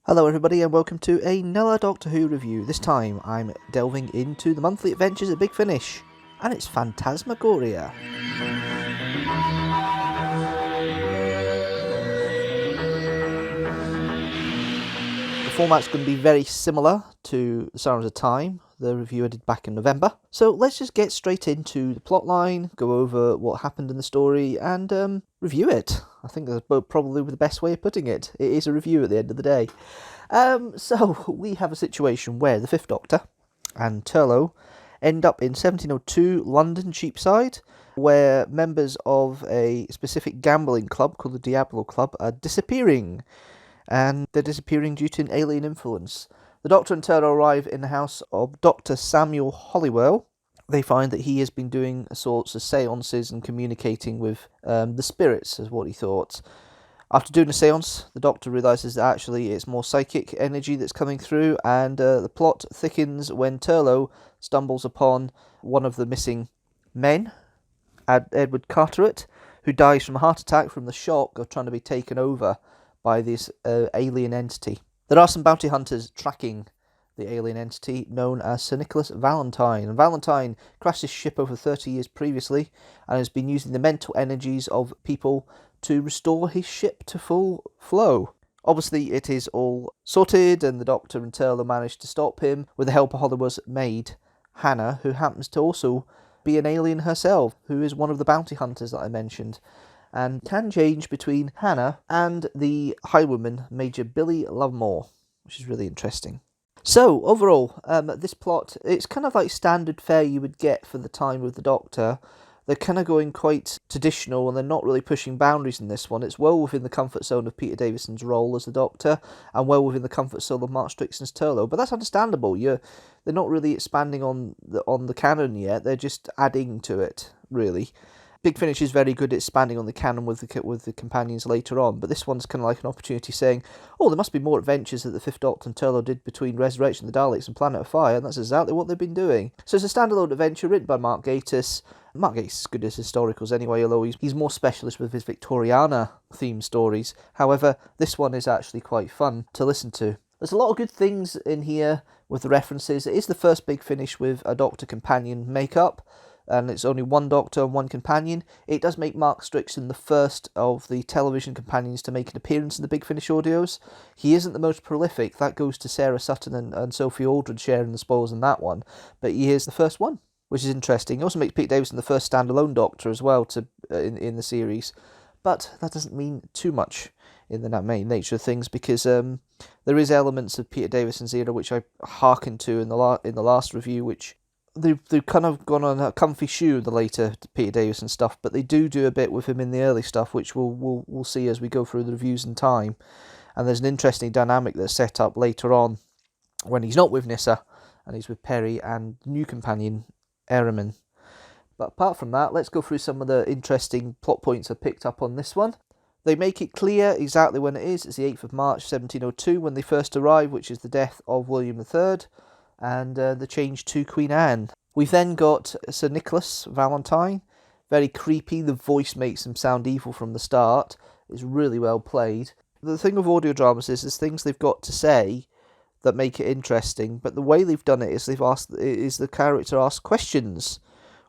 Hello everybody and welcome to another Doctor Who review. This time I'm delving into the monthly adventures at Big Finish, and it's Phantasmagoria. The format's going to be very similar to The Sirens of Time, the review I did back in November. So let's just get straight into the plotline, go over what happened in the story, and review it. I think that's probably the best way of putting it. It is a review at the end of the day. So we have a situation where the Fifth Doctor and Turlough end up in 1702 London Cheapside, where members of a specific gambling club called the Diablo Club are disappearing. And they're disappearing due to an alien influence. The Doctor and Turlough arrive in the house of Dr. Samuel Hollywell. They find that he has been doing sorts of seances and communicating with the spirits, is what he thought. After doing a seance, the Doctor realises that actually it's more psychic energy that's coming through, and the plot thickens when Turlough stumbles upon one of the missing men, Edward Carteret, who dies from a heart attack from the shock of trying to be taken over by this alien entity. There are some bounty hunters tracking the alien entity known as Sir Nicholas Valentine. And Valentine crashed his ship over 30 years previously and has been using the mental energies of people to restore his ship to full flow. Obviously, it is all sorted, and the Doctor and Turlough manage to stop him with the help of Hollywell's maid, Hannah, who happens to also be an alien herself, who is one of the bounty hunters that I mentioned, and can change between Hannah and the highwayman, Major Billy Lovemore, which is really interesting. So, overall, this plot, it's kind of like standard fare you would get for the time with the Doctor. They're kind of going quite traditional, and they're not really pushing boundaries in this one. It's well within the comfort zone of Peter Davison's role as the Doctor, and well within the comfort zone of Mark Strickson's Turlough. But that's understandable. They're not really expanding on the canon yet. They're just adding to it, really. Big Finish is very good at expanding on the canon with the companions later on, but this one's kind of like an opportunity saying, oh, there must be more adventures that the Fifth Doctor and Turlough did between Resurrection of the Daleks and Planet of Fire, and that's exactly what they've been doing. So it's a standalone adventure written by Mark Gatiss. Mark Gatiss is good as historicals anyway, although he's more specialist with his Victoriana themed stories. However, this one is actually quite fun to listen to. There's a lot of good things in here with the references. It is the first Big Finish with a Doctor companion makeup, and it's only one Doctor and one companion. It does make Mark Strickson the first of the television companions to make an appearance in the Big Finish audios. He isn't the most prolific. That goes to Sarah Sutton and Sophie Aldred sharing the spoils in that one. But he is the first one, which is interesting. It also makes Pete Davison the first standalone Doctor as well in the series. But that doesn't mean too much in the main nature of things, because there is elements of Peter Davison's era which I hearkened to in the last review, which they've kind of gone on a comfy shoe, the later Peter Davison stuff, but they do a bit with him in the early stuff, which we'll see as we go through the reviews in time. And there's an interesting dynamic that's set up later on when he's not with Nyssa and he's with Perry and new companion Ehrman. But apart from that, let's go through some of the interesting plot points I picked up on this one. They make it clear exactly when it is. It's the 8th of March 1702 when they first arrive, which is the death of William III. And the change to Queen Anne. We've then got Sir Nicholas Valentine, very creepy. The voice makes him sound evil from the start. It's really well played. The thing with audio dramas is there's things they've got to say that make it interesting, but the way they've done it is the character asks questions.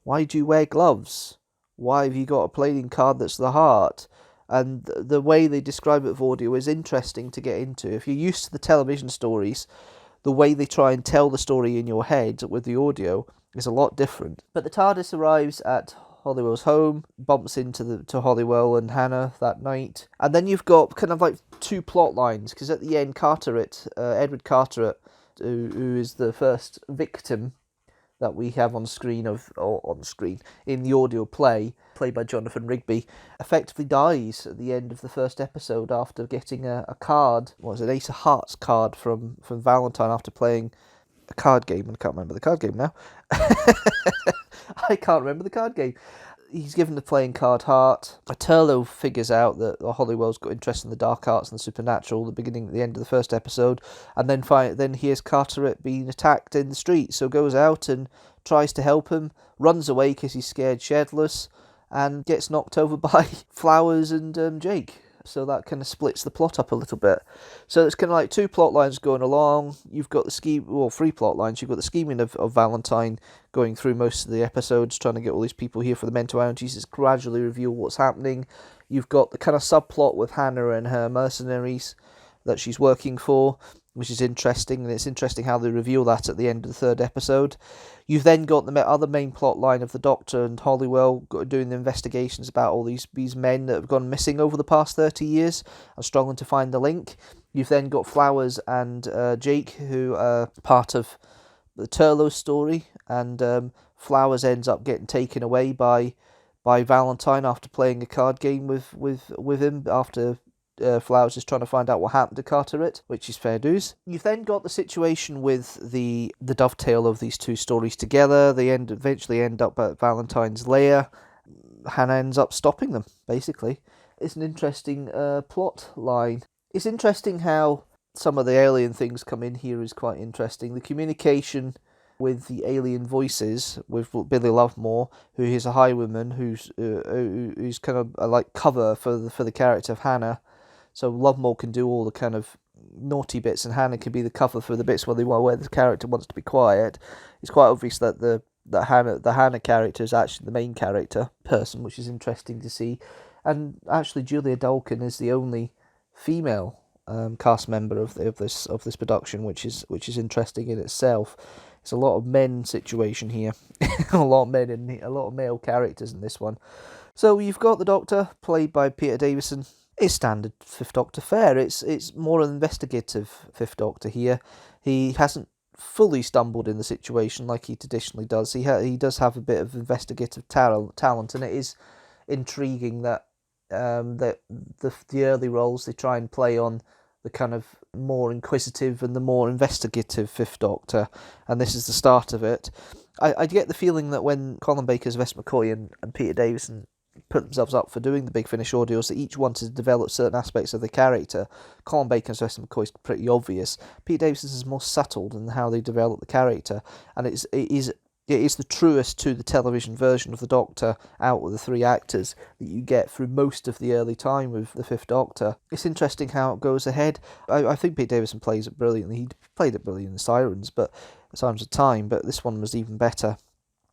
Why do you wear gloves? Why have you got a playing card that's the heart? And the way they describe it with audio is interesting to get into. If you're used to the television stories, the way they try and tell the story in your head with the audio is a lot different. But the TARDIS arrives at Hollywell's home, bumps into Hollywell and Hannah that night. And then you've got kind of like two plot lines, because at the end, Edward Carteret, who is the first victim that we have on screen in the audio play, played by Jonathan Rigby, effectively dies at the end of the first episode after getting a card, an Ace of Hearts card from Valentine after playing a card game, and I can't remember the card game now. I can't remember the card game. He's given the playing card Heart. Turlough figures out that Hollywell's got interest in the dark arts and the supernatural at the end of the first episode, and then hears Carteret being attacked in the street, so goes out and tries to help him, runs away because he's scared shitless, and gets knocked over by Flowers and Jake. So that kind of splits the plot up a little bit. So it's kind of like 2 plot lines going along. You've got the 3 plot lines. You've got the scheming of Valentine going through most of the episodes, trying to get all these people here for the mental allergies. It's gradually reveal what's happening. You've got the kind of subplot with Hannah and her mercenaries that she's working for, which is interesting, and it's interesting how they reveal that at the end of the 3rd episode. You've then got the other main plot line of the Doctor and Hollywell doing the investigations about all these men that have gone missing over the past 30 years and struggling to find the link. You've then got Flowers and Jake, who are part of the Turlough story, and Flowers ends up getting taken away by Valentine after playing a card game with him after Flowers is trying to find out what happened to Carteret, which is fair dues. You've then got the situation with the dovetail of these 2 stories together. They eventually end up at Valentine's lair. Hannah ends up stopping them, basically. It's an interesting plot line. It's interesting how some of the alien things come in here is quite interesting. The communication with the alien voices, with Billy Lovemore, who is a highwayman who's kind of like cover for the character of Hannah. So Lovemore can do all the kind of naughty bits, and Hannah can be the cover for the bits where the character wants to be quiet. It's quite obvious that the Hannah character is actually the main character person, which is interesting to see. And actually, Julia Dalkin is the only female cast member of this production, which is interesting in itself. It's a lot of men situation here, a lot of men and a lot of male characters in this one. So you've got the Doctor, played by Peter Davison. It's standard 5th Doctor fare. It's more an investigative 5th Doctor here. He hasn't fully stumbled in the situation like he traditionally does. He does have a bit of investigative talent, and it is intriguing that the early roles they try and play on the kind of more inquisitive and the more investigative 5th Doctor, and this is the start of it. I get the feeling that when Colin Baker's Wes McCoy and Peter Davison put themselves up for doing the Big Finish audios, that each wanted to develop certain aspects of the character. Colin Baker's Wes McCoy is pretty obvious. Pete Davison's is more subtle in how they develop the character, and it is the truest to the television version of the Doctor out of the 3 actors that you get through most of the early time with the 5th Doctor. It's interesting how it goes ahead. I think Pete Davison plays it brilliantly. He played it brilliantly in Sirens of Time, but this one was even better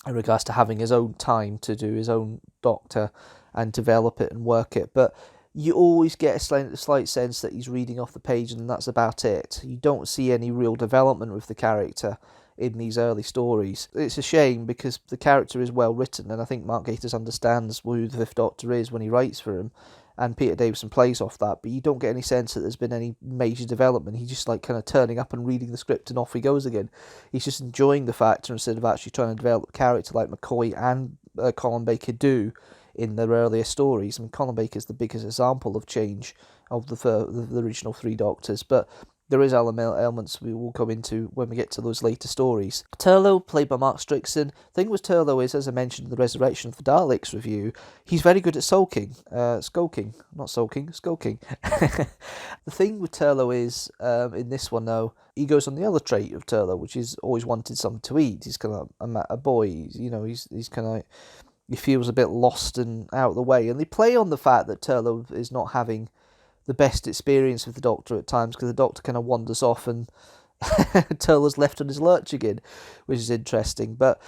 in regards to having his own time to do his own Doctor and develop it and work it. But you always get a slight sense that he's reading off the page, and that's about it. You don't see any real development with the character in these early stories. It's a shame because the character is well written, and I think Mark Gatiss understands who the 5th Doctor is when he writes for him, and Peter Davison plays off that, but you don't get any sense that there's been any major development. He's just like kind of turning up and reading the script and off he goes again. He's just enjoying the factor instead of actually trying to develop a character like McCoy and Colin Baker do in their earlier stories. I mean, Colin Baker's the biggest example of change of the original 3 Doctors, but there is elements we will come into when we get to those later stories. Turlough, played by Mark Strickson. The thing with Turlough is, as I mentioned in the Resurrection of the Daleks review, he's very good at skulking. Skulking. The thing with Turlough is, in this one though, he goes on the other trait of Turlough, which is always wanted something to eat. He's kind of a boy, he's kind of, he feels a bit lost and out of the way. And they play on the fact that Turlough is not having the best experience with the Doctor at times, because the Doctor kind of wanders off and Turlough's left on his lurch again, which is interesting. But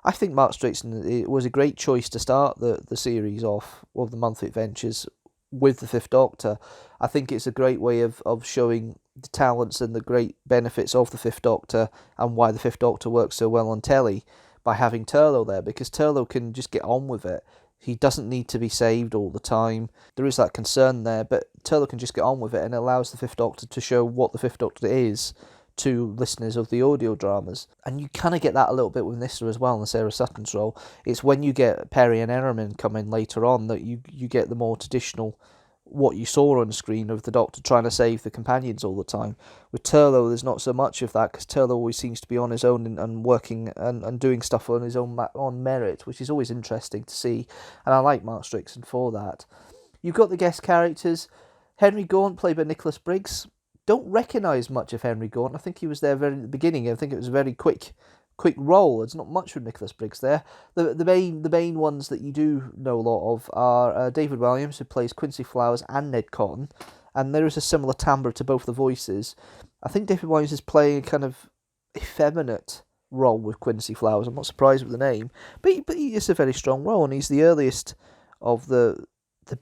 I think Mark Strickson, it was a great choice to start the series off, of the monthly adventures, with the 5th Doctor. I think it's a great way of showing the talents and the great benefits of the 5th Doctor and why the 5th Doctor works so well on telly by having Turlough there, because Turlough can just get on with it. He doesn't need to be saved all the time. There is that concern there, but Turlough can just get on with it, and it allows the 5th Doctor to show what the 5th Doctor is to listeners of the audio dramas. And you kind of get that a little bit with Nyssa as well, in the Sarah Sutton's role. It's when you get Perry and Erriman come in later on that you get the more traditional, what you saw on the screen of the Doctor trying to save the companions all the time. With Turlough, there's not so much of that, because Turlough always seems to be on his own and working and doing stuff on his own on merit, which is always interesting to see, and I like Mark Strickson for that. You've got the guest characters. Henry Gaunt, played by Nicholas Briggs. Don't recognise much of Henry Gaunt. I think he was there very at the beginning. I think it was a very quick quick roll. There's not much with Nicholas Briggs there. The main ones that you do know a lot of are David Williams, who plays Quincy Flowers and Ned Cotton, and there is a similar timbre to both the voices. I think David Williams is playing a kind of effeminate role with Quincy Flowers. I'm not surprised with the name, but he is a very strong role, and he's the earliest of the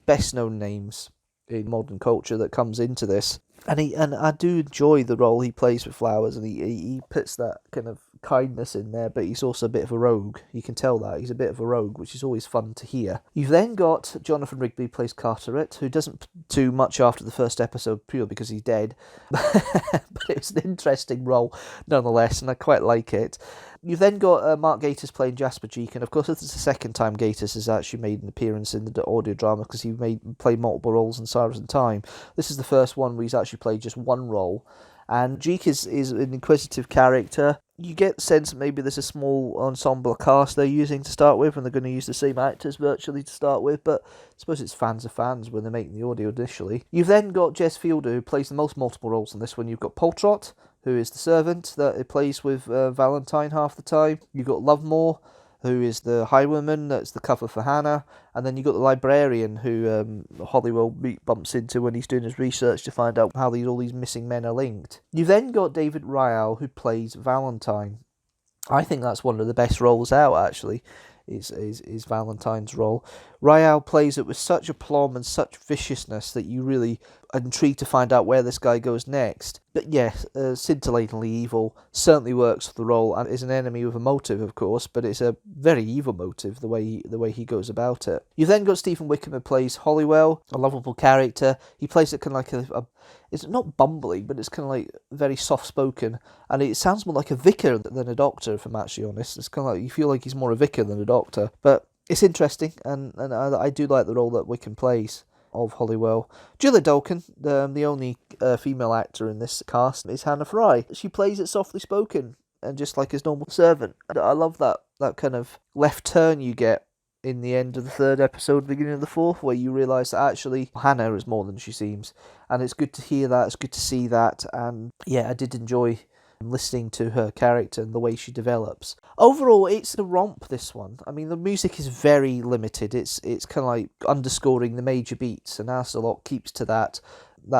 best known names in modern culture that comes into this. And I do enjoy the role he plays with Flowers, and he puts that kind of kindness in there, but he's also a bit of a rogue. You can tell that he's a bit of a rogue, which is always fun to hear. You've then got Jonathan Rigby plays Carteret, who doesn't do much after the first episode purely because he's dead, but it's an interesting role nonetheless, and I quite like it. You've then got Mark Gatiss playing Jasper Jeek, and of course this is the second time Gatiss has actually made an appearance in the audio drama, because he played multiple roles in Cyrus in Time. This is the first one where he's actually played just one role, and Jeek is an inquisitive character. You get the sense that maybe there's a small ensemble cast they're using to start with, and they're going to use the same actors virtually to start with, but I suppose it's fans of fans when they're making the audio initially. You've then got Jess Fielder, who plays the most multiple roles in this one. You've got Poltrot, who is the servant that he plays with Valentine half the time. You've got Lovemore, who is the highwayman that's the cover for Hannah, and then you've got the librarian who Hollywell bumps into when he's doing his research to find out how all these missing men are linked. You've then got David Ryall, who plays Valentine. I think that's one of the best roles out, actually, is Valentine's role. Ryall plays it with such aplomb and such viciousness that you really are intrigued to find out where this guy goes next. But yes, scintillatingly evil, certainly works for the role, and is an enemy with a motive, of course, but it's a very evil motive, the way he goes about it. You've then got Stephen Wickham, who plays Hollywell, a lovable character. He plays it kind of like it's not bumbling, but it's kind of like very soft-spoken, and it sounds more like a vicar than a doctor, if I'm actually honest. It's kind of like, you feel like he's more a vicar than a doctor, but it's interesting, and I do like the role that Wickham plays of Hollywell. Julia Dolken, the only female actor in this cast, is Hannah Fry. She plays it softly spoken, and just like his normal servant. I love that kind of left turn you get in the end of the third episode, beginning of the fourth, where you realise that actually Hannah is more than she seems. And it's good to hear that, it's good to see that, and yeah, I did enjoy listening to her character and the way she develops. Overall, it's a romp, this one. I mean, the music is very limited. It's kind of like underscoring the major beats, and Asterlock keeps to that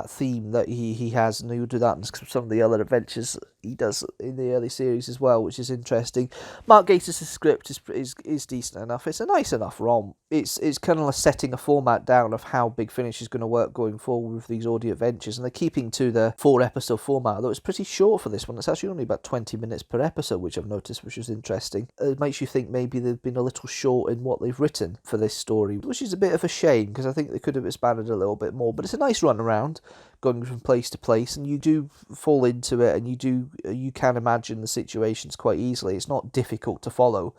theme that he has, and he'll do that in some of the other adventures he does in the early series as well, which is interesting. Mark Gatiss' script is decent enough. It's a nice enough romp. It's kind of like setting a format down of how Big Finish is going to work going forward with these audio adventures, and they're keeping to the 4-episode format, although it's pretty short for this one. It's actually only about 20 minutes per episode, which I've noticed, which is interesting. It makes you think maybe they've been a little short in what they've written for this story, which is a bit of a shame, because I think they could have expanded a little bit more, but it's a nice run around, going from place to place, and you do fall into it, and you can imagine the situations quite easily. It's not difficult to follow,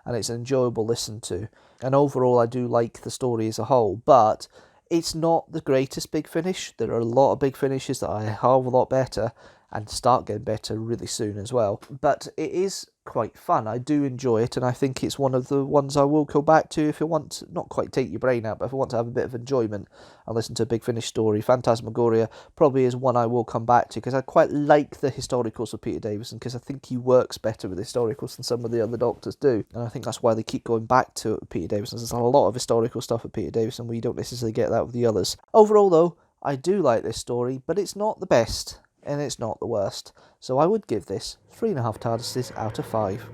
and it's an enjoyable listen to. And overall, I do like the story as a whole, but it's not the greatest Big Finish. There are a lot of Big Finishes that are a hell of a lot better, and start getting better really soon as well. But it is quite fun. I do enjoy it, and I think it's one of the ones I will go back to if you want to, not quite take your brain out, but if I want to have a bit of enjoyment and listen to a Big Finish story. Phantasmagoria probably is one I will come back to, because I quite like the historicals of Peter Davison, because I think he works better with historicals than some of the other Doctors do, and I think that's why they keep going back to Peter Davison. There's a lot of historical stuff with Peter Davison where you don't necessarily get that with the others. Overall though, I do like this story, but it's not the best, and it's not the worst, so I would give this 3.5 TARDISes out of 5.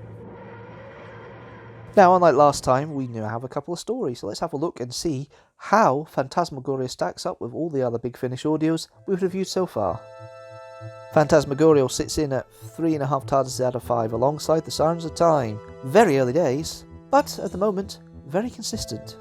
Now, unlike last time, we now have a couple of stories, so let's have a look and see how Phantasmagoria stacks up with all the other Big Finish audios we've reviewed so far. Phantasmagoria sits in at 3.5 TARDISes out of 5 alongside the Sirens of Time. Very early days, but at the moment, very consistent.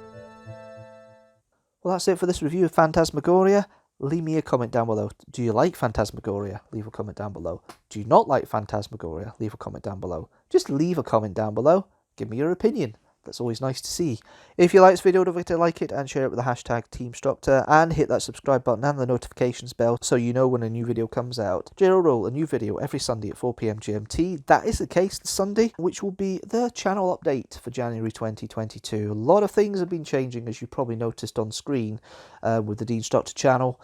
Well, that's it for this review of Phantasmagoria. Leave me a comment down below. Do you like Phantasmagoria? Leave a comment down below. Do you not like Phantasmagoria? Leave a comment down below. Just leave a comment down below. Give me your opinion. That's always nice to see. If you like this video, don't forget to like it and share it with the hashtag teamstructor, and hit that subscribe button and the notifications bell so you know when a new video comes out. General rule, a new video every Sunday at 4 PM GMT. That is the case this Sunday, which will be the channel update for January 2022. A lot of things have been changing, as you probably noticed on screen, with the Deanstructor channel.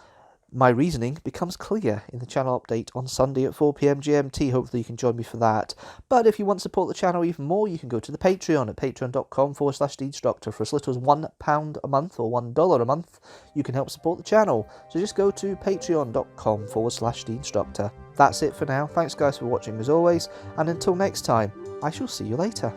My reasoning becomes clear in the channel update on Sunday at 4 PM GMT. Hopefully you can join me for that. But if you want to support the channel even more, you can go to the Patreon at patreon.com/Deanstructor. For as little as £1 a month or $1 a month, you can help support the channel. So just go to patreon.com/Deanstructor. That's it for now. Thanks guys for watching as always, and until next time, I shall see you later.